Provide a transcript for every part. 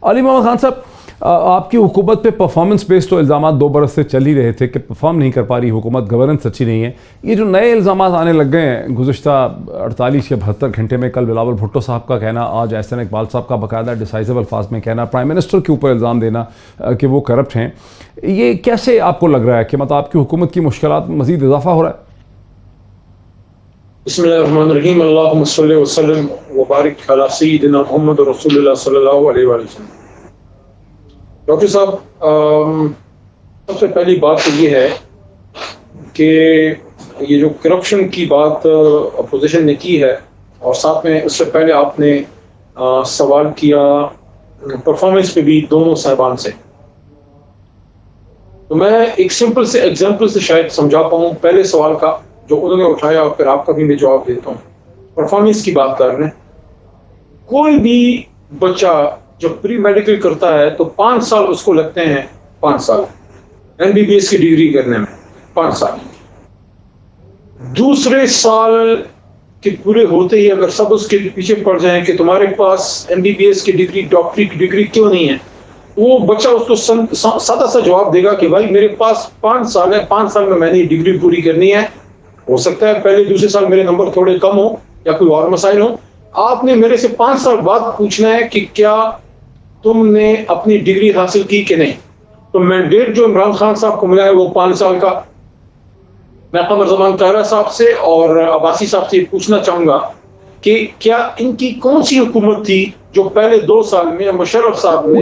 अली मोहम्मद खान साहब, आपकी हुकूमत पे परफॉर्मेंस बेस्ड तो इल्ज़ाम 2 बरस से चल ही रहे थे कि परफॉर्म नहीं कर पा रही हुकूमत, गवर्नेंस अच्छी नहीं है। ये जो नए इल्ज़ाम आने लग गए हैं गुज़िश्ता 48 या 72 घंटे में, कल बिलावल भुट्टो साहब का कहना, आज एहसन इकबाल साहब का बाकायदा डिसाइसिव अल्फाज में कहना, प्राइम मिनिस्टर के ऊपर इल्ज़ाम देना कि वो करप्ट हैं, ये कैसे आपको लग रहा है कि मतलब आपकी हुकूमत की मुश्किलात मज़ीद इजाफा हो रहा है? बिस्मिल्लाहिर्रहमानिर्रहीम, अल्लाहुम्मा सल्लि व सल्लिम व बारिक अला सय्यिदिना मुहम्मद रसूलुल्लाह सल्लल्लाहु अलैहि वसल्लम। डॉक्टर साहब, सबसे पहली बात तो ये है कि ये जो करप्शन की बात अपोजिशन ने की है, और साथ में उससे पहले आपने सवाल किया परफॉर्मेंस पे भी दोनों साहिबान से, तो मैं एक सिंपल से एग्जांपल से शायद समझा पाऊँ पहले सवाल का जो उन्होंने उठाया, और फिर आपका भी मैं जवाब देता हूँ। परफॉर्मेंस की बात कर रहे हैं, कोई भी बच्चा जब प्री मेडिकल करता है तो 5 साल उसको लगते हैं, 5 साल एमबीबीएस की डिग्री करने में, 5 साल। दूसरे साल के पूरे होते ही अगर सब उसके पीछे पड़ जाएं कि तुम्हारे पास एमबीबीएस की डिग्री, डॉक्टरी की डिग्री क्यों नहीं है, वो बच्चा उसको सादा सा जवाब देगा कि भाई मेरे पास 5 साल है, 5 साल में मैंने डिग्री पूरी करनी है। हो सकता है पहले दूसरे साल मेरे नंबर थोड़े कम हो या कोई और मसाइल हो, आपने मेरे से 5 साल बाद पूछना है कि क्या तुमने अपनी डिग्री हासिल की कि नहीं। तो मैंडेट जो इमरान खान साहब को मिला है वो 5 साल का। मैं कमर जमान तारा साहब से और अब्बासी साहब से पूछना चाहूंगा कि क्या इनकी कौन सी हुकूमत थी जो पहले 2 साल में मुशर्रफ साहब ने,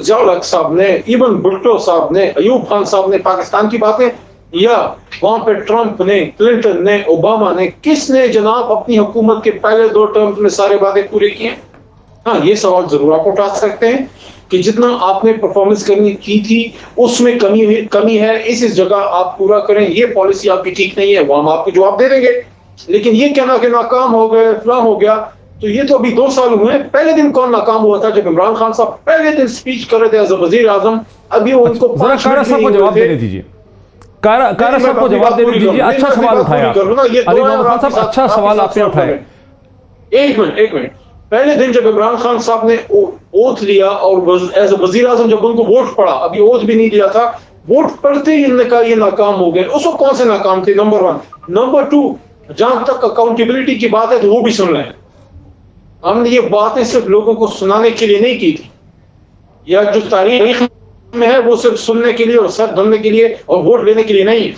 ज़िया साहब ने, इवन भुट्टो साहब ने, अयूब खान साहब ने पाकिस्तान की बातें, या वहां पे ट्रंप ने, क्लिंटन ने, ओबामा ने, किसने जनाब अपनी हुकूमत के पहले 2 टर्म्स में सारे वादे पूरे किए? हाँ, ये सवाल जरूर आप उठा सकते हैं कि जितना आपने परफॉर्मेंस करनी की थी उसमें कमी है, इस जगह आप पूरा करें, ये पॉलिसी आपकी ठीक नहीं है, वो हम आपको जवाब दे देंगे। लेकिन ये कहना कि नाकाम हो गए, फला हो गया, तो ये तो अभी 2 साल हुए हैं। पहले दिन कौन नाकाम हुआ था? जब इमरान खान साहब पहले दिन स्पीच कर रहे थे एज वजीर आजम। अभी उनको कारा साहब को जवाब देने दीजिए, कारा साहब को जवाब देने दीजिए। अच्छा सवाल उठाया अली मोहम्मद खान साहब, अच्छा सवाल आपने उठाया। एक मिनट, पहले दिन जब इमरान खान साहब ने ओथ लिया और एज वजीर आजम जब उनको वोट पड़ा, अभी ओथ भी नहीं लिया था, वोट पड़ते ही इन्होंने कहा ये नाकाम हो गए। उसको कौन से नाकाम थे? नंबर 1। नंबर 2, जहां तक अकाउंटेबिलिटी की बात है तो वो भी सुन रहे हैं। हमने ये बातें सिर्फ लोगों को सुनाने के लिए नहीं की थी, या जो तारीख में है वो सिर्फ सुनने के लिए और सर धुलने के लिए और वोट लेने के लिए नहीं है।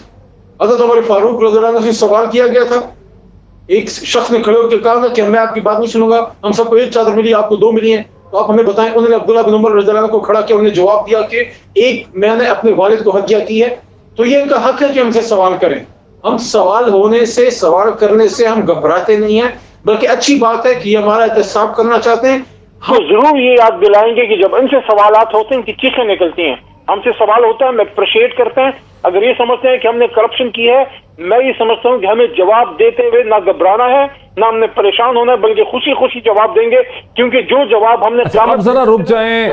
हज़रत उमर फारूक रज़ी अल्लाह अन्हु से सवाल किया गया था, एक शख्स ने खड़े होकर कहा कि मैं आपकी बात नहीं सुनूंगा, हम सबको 1 चादर मिली, आपको 2 मिली हैं, तो आप हमें बताएं। उन्होंने अब्दुल्ला बिन उमर रज़ी अल्लाह अन्हु को खड़ा किया, उन्होंने जवाब दिया कि एक मैंने अपने वालिद को हत्या की है, तो ये इनका हक है कि हमसे सवाल करें। हम सवाल होने से, सवाल करने से हम घबराते नहीं हैं, बल्कि अच्छी बात है कि हमारा एहतसाब करना चाहते हैं। हम जरूर ये याद दिलाएंगे कि जब इनसे सवालात होते हैं इनकी चीखें निकलती हैं, हमसे सवाल होता है, हम अप्रिशिएट करते हैं। अगर ये समझते हैं कि हमने करप्शन की है, मैं ये समझता हूँ कि हमें जवाब देते हुए ना घबराना है, ना हमने परेशान होना है, बल्कि खुशी खुशी जवाब देंगे, क्योंकि जो जवाब हमने आप जरा रुक जाएं,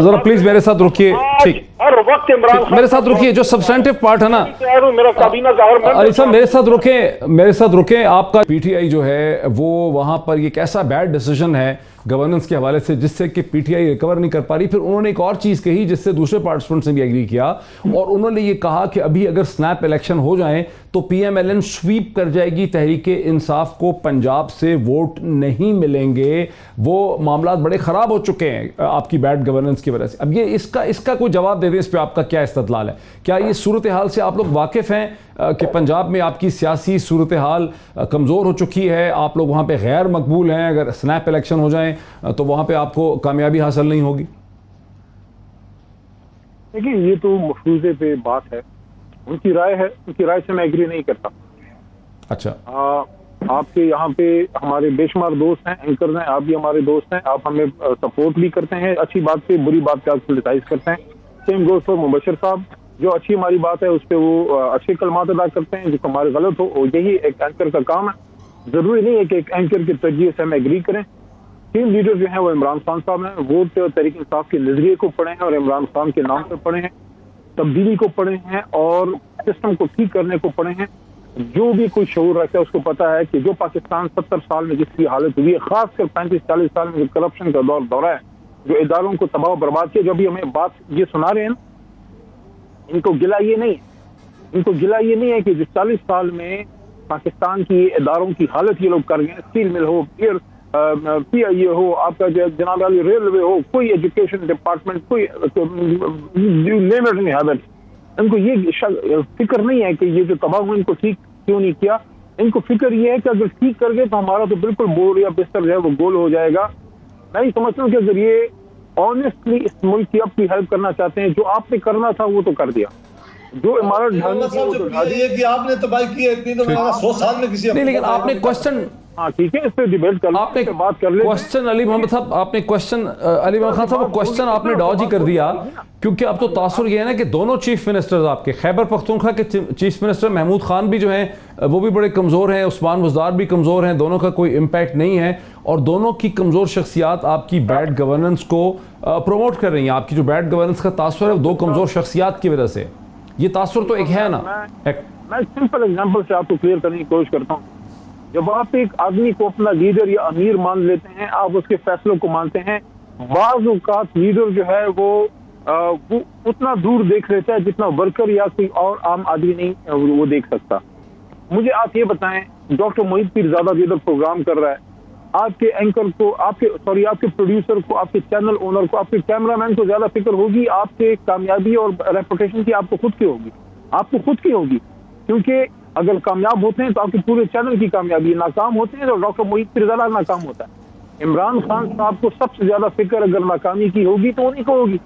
जरा प्लीज मेरे साथ रुकिए। ठीक, हर वक्त इमरान मेरे साथ रुकिए, जो सब्सटेंटिव पार्ट है ना, मेरा काबीना जाहिर अली साहब मेरे साथ रुके। आपका पीटीआई जो है वो वहां पर ये कैसा बैड डिसीजन है गवर्नेंस के हवाले से जिससे कि पीटीआई रिकवर नहीं कर पा रही। फिर उन्होंने एक और चीज़ कही जिससे दूसरे पार्टिसिपेंट्स ने भी एग्री किया, और उन्होंने ये कहा कि अभी अगर स्नैप इलेक्शन हो जाए तो पीएमएलएन स्वीप कर जाएगी, तहरीके इंसाफ को पंजाब से वोट नहीं मिलेंगे, वो मामला बड़े ख़राब हो चुके हैं आपकी बैड गवर्नेंस की वजह से। अब ये इसका कोई जवाब दे दें, इस पर आपका क्या इस्तदलाल है? क्या ये सूरत हाल से आप लोग वाकिफ़ हैं कि पंजाब में आपकी सियासी सूरत हाल कमज़ोर हो चुकी है, आप लोग वहाँ पे गैर मकबूल हैं, अगर स्नैप इलेक्शन हो जाए तो वहाँ पे आपको कामयाबी हासिल नहीं होगी? देखिए, ये तो मफरूज़े पे बात है, उनकी राय है, उनकी राय से मैं एग्री नहीं करता। अच्छा, आपके यहाँ पे हमारे बेशुमार दोस्त हैं, एंकर हैं, आप भी हमारे दोस्त हैं, आप हमें सपोर्ट भी करते हैं, अच्छी बात पे बुरी बात पे आप क्रिटिसाइज करते हैं। सेम गोज़ फॉर मुबशर साहब, जो अच्छी हमारी बात है उस पर वो अच्छे कलमात अदा करते हैं, जो हमारे गलत हो, यही एक एंकर का काम है। जरूरी नहीं है कि एक एंकर की तरजीह से हम एग्री करें। टीम लीडर जो है वो इमरान खान साहब हैं, वोट तहरीक इंसाफ के नजरिए को पढ़े हैं और इमरान खान के नाम पर पढ़े हैं, तब्दीली को पढ़े हैं और सिस्टम को ठीक करने को पढ़े हैं। जो भी कोई शऊर रखता है उसको पता है कि जो पाकिस्तान 70 साल में जिसकी हालत हुई है, खासकर 35-40 साल में जो करप्शन का दौरा है, जो इदारों को तबाह बर्बाद किया। जो अभी हमें बात ये सुना रहे हैं ना, इनको गिला ये नहीं है कि जिस 40 साल में पाकिस्तान की इदारों की हालत ये लोग कर गए, स्टील मिल हो, एयर PIA हो, आपका जो जनाब वाली रेलवे हो, कोई एजुकेशन डिपार्टमेंट, कोई नेम इट नहीं हैबिट, इनको ये फिक्र नहीं है कि ये जो तबाह हुआ इनको ठीक क्यों नहीं किया। इनको फिक्र ये है कि अगर ठीक कर गए तो हमारा तो बिल्कुल बोर या बिस्तर जो है वो गोल हो जाएगा। मैं समझता हूँ कि अगर ये ऑनेस्टली इस मुल्क की आपकी हेल्प करना चाहते हैं, जो आपने करना था वो तो कर दिया, जो इमारत ढालनी थी वो तो ढा दी। ये कि आपने तबाही की है इतनी, तो 100 साल में किसी नहीं, लेकिन आपने क्वेश्चन, हाँ ठीक है, इस पे डिबेट कर आपने बात कर ले। क्वेश्चन अली मोहम्मद साहब, आपने क्वेश्चन अली मोहम्मद खान साहब क्वेश्चन आपने डॉज ही कर दिया, क्योंकि अब तो तासुर ये है ना कि दोनों चीफ मिनिस्टर्स आपके, खैबर पख्तूनख्वा के चीफ मिनिस्टर महमूद खान भी जो हैं वो भी बड़े कमज़ोर हैं, उस्मान बुज़दार भी कमज़ोर हैं, दोनों का कोई इम्पैक्ट नहीं है, और दोनों की कमज़ोर शख्सियात आपकी बैड गवर्नेंस को प्रमोट कर रही हैं। आपकी जो बैड गवर्नेंस का तासुर है वो दो कमज़ोर शख्सियात की वजह से, ये तासुर तो एक है ना। मैं सिंपल एग्जांपल से आपको क्लियर करने की कोशिश करता हूँ। जब आप एक आदमी को अपना लीडर या अमीर मान लेते हैं, आप उसके फैसलों को मानते हैं, बाज़ औक़ात लीडर जो है वो उतना दूर देख लेता है जितना वर्कर या कोई और आम आदमी नहीं वो देख सकता। मुझे आप ये बताएं, डॉक्टर मोहित पीरज़ादा भी इधर प्रोग्राम कर रहा है, आपके एंकर को, आपके प्रोड्यूसर को, आपके चैनल ओनर को, आपके कैमरामैन को ज्यादा फिक्र होगी आपके कामयाबी और रेपुटेशन की आपको खुद की होगी, क्योंकि अगर कामयाब होते हैं तो आपके पूरे चैनल की कामयाबी, नाकाम होते हैं तो डॉक्टर मोहित पीरज़ादा नाकाम होता है। इमरान खान साहब को सबसे ज्यादा फिक्र अगर नाकामी की होगी तो उन्हीं को होगी।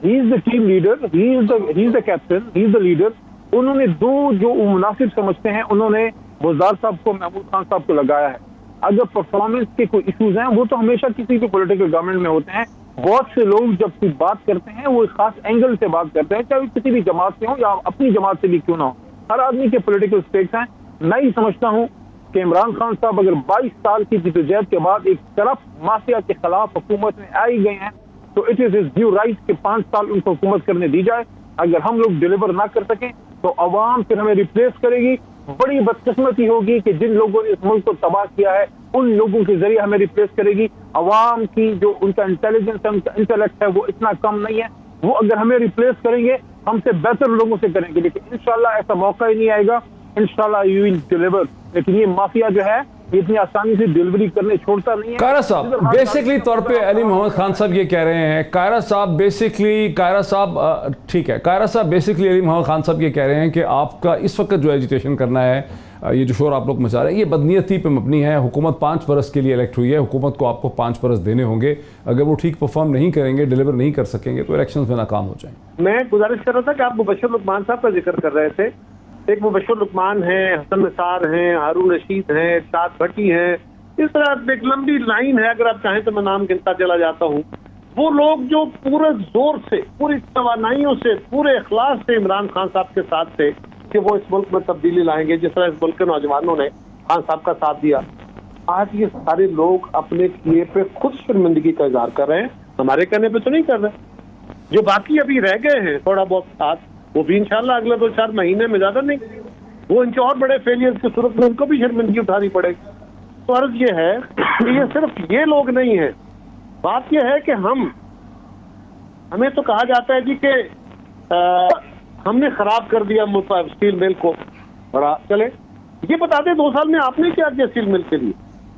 He is the team leader, he is the captain, he is the leader. उन्होंने दो जो मुनासिब समझते हैं, उन्होंने बुज़दार साहब को, महमूद खान साहब को लगाया है। अगर परफॉर्मेंस के कोई इश्यूज हैं वो तो हमेशा किसी भी पॉलिटिकल गवर्नमेंट में होते हैं। बहुत से लोग जब कोई बात करते हैं वो एक खास एंगल से बात करते हैं, चाहे किसी भी जमात से हो या अपनी जमात से भी क्यों ना हो। हर आदमी के पॉलिटिकल स्टेक्स हैं। मैं ही समझता हूँ कि इमरान खान साहब अगर 22 साल की जद्दोजहद के बाद एक तरफ माफिया के खिलाफ हुकूमत में आ ही गए हैं तो it is his due right कि 5 साल उनको हुकूमत करने दी जाए। अगर हम लोग डिलीवर ना कर सकें तो अवाम फिर हमें रिप्लेस करेगी। बड़ी बदकिस्मती होगी कि जिन लोगों ने इस मुल्क को तबाह किया है उन लोगों के जरिए हमें रिप्लेस करेगी। अवाम की जो उनका इंटेलिजेंस है, उनका इंटेलेक्ट है, वो इतना कम नहीं है। वो अगर हमें रिप्लेस करेंगे हमसे बेहतर लोगों से करेंगे, लेकिन इंशाल्लाह ऐसा मौका ही नहीं आएगा। इंशाल्लाह यू विल डिलीवर। लेकिन ये माफिया जो है इतनी आसानी से डिलीवरी करने छोड़ता नहीं है। कायरा साहब बेसिकली तौर पे अली मोहम्मद खान साहब ये कह रहे हैं, कायरा साहब बेसिकली अली मोहम्मद खान साहब ये कह रहे हैं कि आपका इस वक्त जो एजिटेशन करना है, ये जो शोर आप लोग मचा रहे हैं, ये बदनीयती पे मबनी है। हुकूमत 5 बरस के लिए इलेक्ट हुई है, हुकूमत को आपको 5 बरस देने होंगे। अगर वो ठीक परफॉर्म नहीं करेंगे, डिलीवर नहीं कर सकेंगे तो इलेक्शन में नाकाम हो जाएंगे। मैं गुजारिश कर रहा था कि आप मुबशर लुकमान साहब का जिक्र कर रहे थे। एक मुबशर लुकमान है, हसन निसार हैं, हारून रशीद हैं, इरशाद भट्टी हैं, इस तरह एक लंबी लाइन है। अगर आप चाहें तो मैं नाम गिनता चला जाता हूँ। वो लोग जो पूरे जोर से, पूरी तवानाइयों से, पूरे इखलास से इमरान खान साहब के साथ थे कि वो इस मुल्क में तब्दीली लाएंगे, जिस तरह इस मुल्क के नौजवानों ने खान साहब का साथ दिया। आज ये सारे लोग अपने किए पे खुद शर्मिंदगी का इजहार कर रहे हैं, हमारे कहने पे तो नहीं कर रहे। जो बाकी अभी रह गए हैं थोड़ा बहुत साथ, वो भी इंशाल्लाह अगले 2-4 महीने में, ज्यादा नहीं, वो इनके और बड़े फेलियर्स की सूरत में उनको भी शर्मिंदगी उठानी पड़ेगी। तो अर्ज ये है कि ये सिर्फ ये लोग नहीं है, बात ये है कि हमें तो कहा जाता है जी कि हमने खराब कर दिया स्टील मिल को। बड़ा चले, ये बता दें 2 साल में आपने क्या किया स्टील मिल के लिए?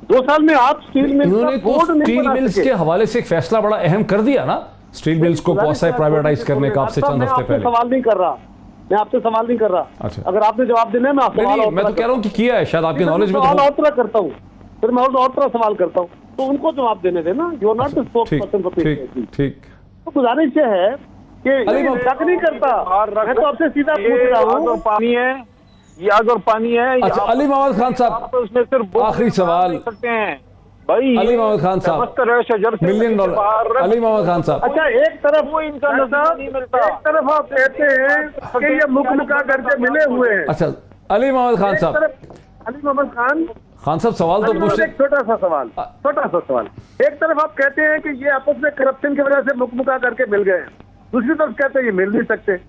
2 साल में आप स्टील मिल का बोर्ड नहीं स्टील मिल्स के हवाले से एक फैसला बड़ा अहम कर दिया ना, स्टील मिल्स को क्वासी प्राइवेटाइज करने का आपसे चंद हफ्ते पहले। सवाल नहीं कर रहा, मैं आपसे सवाल नहीं कर रहा। अच्छा, अगर आपने जवाब देना है मैं आपसे मैं तो कह रहा हूँ कि किया है, शायद आपकी नॉलेज में और तरह करता हूँ, फिर मैं और तरह सवाल करता हूँ, तो उनको जवाब देने देना। You are not the spokesperson for PTI. ठीक, तो गुजारिश ये है कि शक नहीं करता, मैं तो आपसे सीधा पूछ रहा हूँ। पानी है, ये अगर पानी है। अच्छा, अली मोहम्मद खान साहब तो उसमें सिर्फ आखिरी सवाल सकते हैं भाई। अली मोहम्मद खान साहब, $1 मिलियन। अली मोहम्मद खान साहब, अच्छा, एक तरफ वो इनका नहीं मिलता, एक तरफ आप कहते हैं कि ये मुखमुखा करके मिले हुए हैं। अच्छा, अली मोहम्मद खान साहब, अली मोहम्मद खान साहब सवाल तो पूछ। एक छोटा सा सवाल। एक तरफ आप कहते हैं कि ये आपस में करप्शन की वजह से मुखमुखा करके मिल गए हैं, दूसरी तरफ कहते हैं ये मिल नहीं सकते।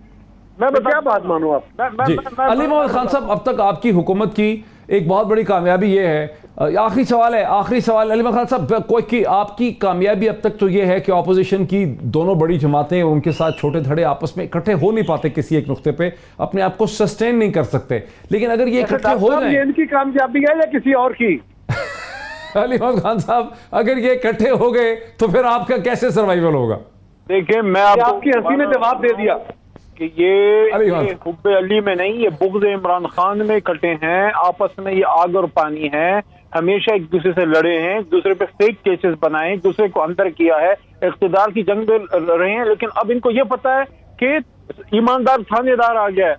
मैं क्या बात मानूं आप? जी, अली मोहम्मद खान साहब, अब तक आपकी हुकूमत की एक बहुत बड़ी कामयाबी ये है। आखिरी सवाल है, आखिरी सवाल अली इमरान खान साहब, कोई की आपकी कामयाबी अब तक तो ये है कि ऑपोजिशन की दोनों बड़ी जमातें उनके साथ छोटे धड़े आपस में इकट्ठे हो नहीं पाते, किसी एक नुक्ते पे अपने आप को सस्टेन नहीं कर सकते। लेकिन अगर ये इकट्ठे हो जाए, ये इनकी कामयाबी है या किसी और की? अली इमरान खान साहब, अगर ये इकट्ठे हो गए तो फिर आपका कैसे सर्वाइवल होगा? देखिए, मैं आपकी हंसी ने जवाब दे दिया कि ये खान। हुब्बे अली में नहीं, ये बुग़्ज़ इमरान खान में इकट्ठे हैं। आपस में ये आग और पानी है, हमेशा एक दूसरे से लड़े हैं, एक दूसरे पे फेक केसेस बनाए, एक दूसरे को अंदर किया है, इख्तिदार की जंग में रहे हैं। लेकिन अब इनको ये पता है कि ईमानदार थानेदार आ गया है।